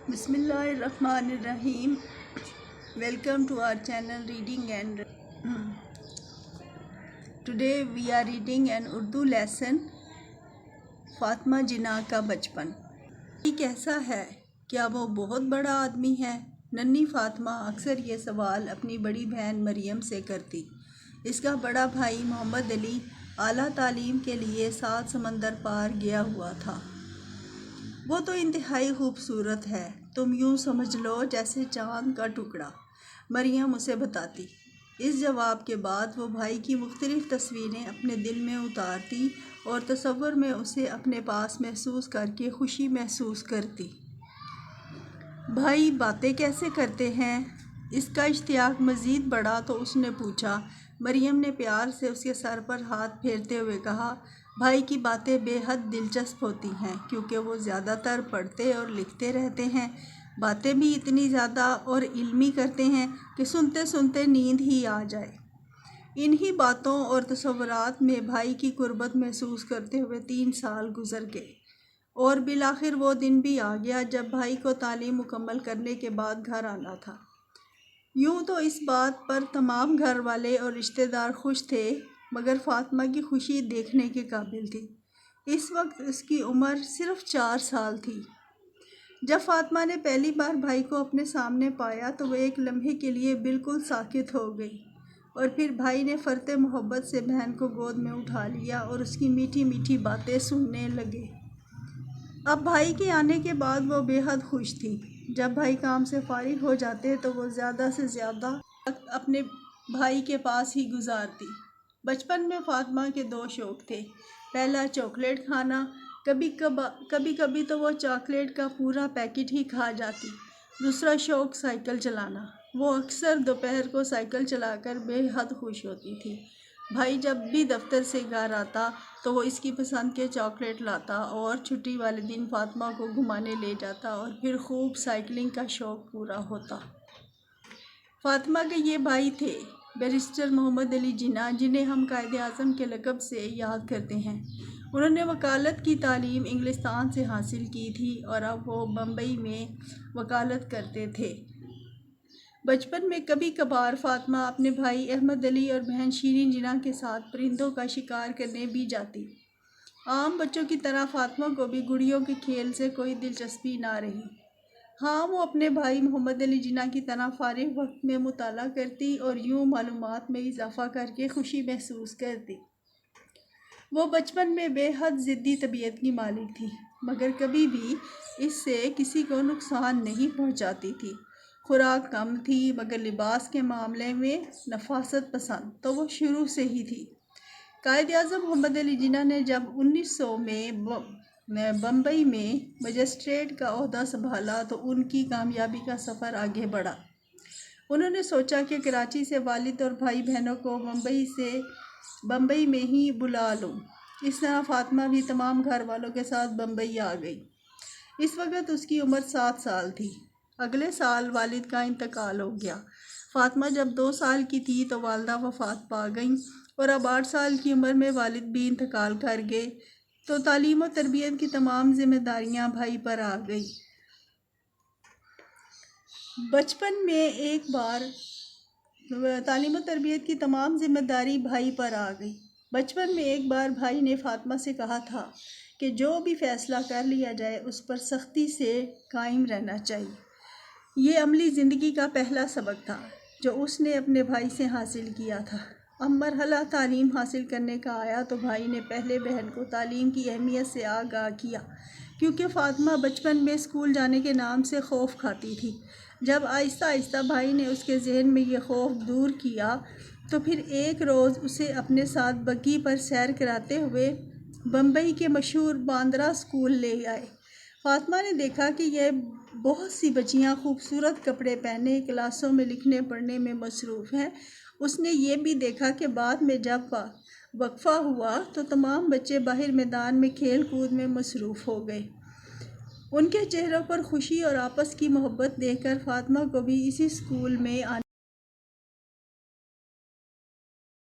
Bismillahirrahmanirrahim. Welcome to our channel Reading and Today we are reading an Urdu lesson, Fatima جناح کا بچپن. کیسا ہے؟ کیا وہ بہت بڑا آدمی ہے؟ ننھی فاطمہ اکثر یہ سوال اپنی بڑی بہن مریم سے کرتی. اس کا بڑا بھائی محمد علی اعلیٰ تعلیم کے لیے 7 سمندر پار گیا ہوا تھا. وہ تو انتہائی خوبصورت ہے، تم یوں سمجھ لو جیسے چاند کا ٹکڑا، مریم اسے بتاتی. اس جواب کے بعد وہ بھائی کی مختلف تصویریں اپنے دل میں اتارتی اور تصور میں اسے اپنے پاس محسوس کر کے خوشی محسوس کرتی. بھائی باتیں کیسے کرتے ہیں؟ اس کا اشتیاق مزید بڑھا تو اس نے پوچھا. مریم نے پیار سے اس کے سر پر ہاتھ پھیرتے ہوئے کہا، بھائی کی باتیں بے حد دلچسپ ہوتی ہیں کیونکہ وہ زیادہ تر پڑھتے اور لکھتے رہتے ہیں. باتیں بھی اتنی زیادہ اور علمی کرتے ہیں کہ سنتے سنتے نیند ہی آ جائے. انہی باتوں اور تصورات میں بھائی کی قربت محسوس کرتے ہوئے 3 سال گزر گئے اور بالآخر وہ دن بھی آ گیا جب بھائی کو تعلیم مکمل کرنے کے بعد گھر آنا تھا. یوں تو اس بات پر تمام گھر والے اور رشتہ دار خوش تھے، مگر فاطمہ کی خوشی دیکھنے کے قابل تھی. اس وقت اس کی عمر صرف 4 سال تھی. جب فاطمہ نے پہلی بار بھائی کو اپنے سامنے پایا تو وہ ایک لمحے کے لیے بالکل ساکت ہو گئی اور پھر بھائی نے فرط محبت سے بہن کو گود میں اٹھا لیا اور اس کی میٹھی میٹھی باتیں سننے لگے. اب بھائی کے آنے کے بعد وہ بے حد خوش تھی. جب بھائی کام سے فارغ ہو جاتے تو وہ زیادہ سے زیادہ وقت اپنے بھائی کے پاس ہی گزارتی. بچپن میں فاطمہ کے 2 شوق تھے. پہلا چاکلیٹ کھانا، کبھی کبھی تو وہ چاکلیٹ کا پورا پیکٹ ہی کھا جاتی. دوسرا شوق سائیکل چلانا. وہ اکثر دوپہر کو سائیکل چلا کر بے حد خوش ہوتی تھی. بھائی جب بھی دفتر سے گھر آتا تو وہ اس کی پسند کے چاکلیٹ لاتا اور چھٹی والے دن فاطمہ کو گھمانے لے جاتا اور پھر خوب سائیکلنگ کا شوق پورا ہوتا. فاطمہ کے یہ بھائی تھے بیرسٹر محمد علی جناح، جنہیں ہم قائد اعظم کے لقب سے یاد کرتے ہیں. انہوں نے وکالت کی تعلیم انگلستان سے حاصل کی تھی اور اب وہ بمبئی میں وکالت کرتے تھے. بچپن میں کبھی کبھار فاطمہ اپنے بھائی احمد علی اور بہن شیریں جناح کے ساتھ پرندوں کا شکار کرنے بھی جاتی. عام بچوں کی طرح فاطمہ کو بھی گڑیوں کے کھیل سے کوئی دلچسپی نہ رہی. ہاں، وہ اپنے بھائی محمد علی جناح کی طرح فارغ وقت میں مطالعہ کرتی اور یوں معلومات میں اضافہ کر کے خوشی محسوس کرتی. وہ بچپن میں بے حد ضدی طبیعت کی مالک تھی، مگر کبھی بھی اس سے کسی کو نقصان نہیں پہنچاتی تھی. خوراک کم تھی مگر لباس کے معاملے میں نفاست پسند تو وہ شروع سے ہی تھی. قائد اعظم محمد علی جناح نے جب 1900 میں بمبئی میں مجسٹریٹ کا عہدہ سنبھالا تو ان کی کامیابی کا سفر آگے بڑھا. انہوں نے سوچا کہ کراچی سے والد اور بھائی بہنوں کو بمبئی میں ہی بلا لوں. اس طرح فاطمہ بھی تمام گھر والوں کے ساتھ بمبئی آ گئی. اس وقت اس کی عمر 7 سال تھی. اگلے سال والد کا انتقال ہو گیا. فاطمہ جب 2 سال کی تھی تو والدہ وفات پا گئیں اور اب 8 سال کی عمر میں والد بھی انتقال کر گئے تو تعلیم و تربیت کی تمام ذمہ داریاں بھائی پر آ گئی. بچپن میں ایک بار تعلیم و تربیت کی تمام ذمہ داری بھائی پر آ گئی. بچپن میں ایک بار بھائی نے فاطمہ سے کہا تھا کہ جو بھی فیصلہ کر لیا جائے اس پر سختی سے قائم رہنا چاہیے. یہ عملی زندگی کا پہلا سبق تھا جو اس نے اپنے بھائی سے حاصل کیا تھا. اب مرحلہ تعلیم حاصل کرنے کا آیا تو بھائی نے پہلے بہن کو تعلیم کی اہمیت سے آگاہ کیا کیونکہ فاطمہ بچپن میں اسکول جانے کے نام سے خوف کھاتی تھی. جب آہستہ آہستہ بھائی نے اس کے ذہن میں یہ خوف دور کیا تو پھر ایک روز اسے اپنے ساتھ بگی پر سیر کراتے ہوئے بمبئی کے مشہور باندرا اسکول لے آئے. فاطمہ نے دیکھا کہ یہ بہت سی بچیاں خوبصورت کپڑے پہنے کلاسوں میں لکھنے پڑھنے میں مصروف ہیں. اس نے یہ بھی دیکھا کہ بعد میں جب وقفہ ہوا تو تمام بچے باہر میدان میں کھیل کود میں مصروف ہو گئے. ان کے چہروں پر خوشی اور آپس کی محبت دیکھ کر فاطمہ کو بھی اسی اسکول میں آنے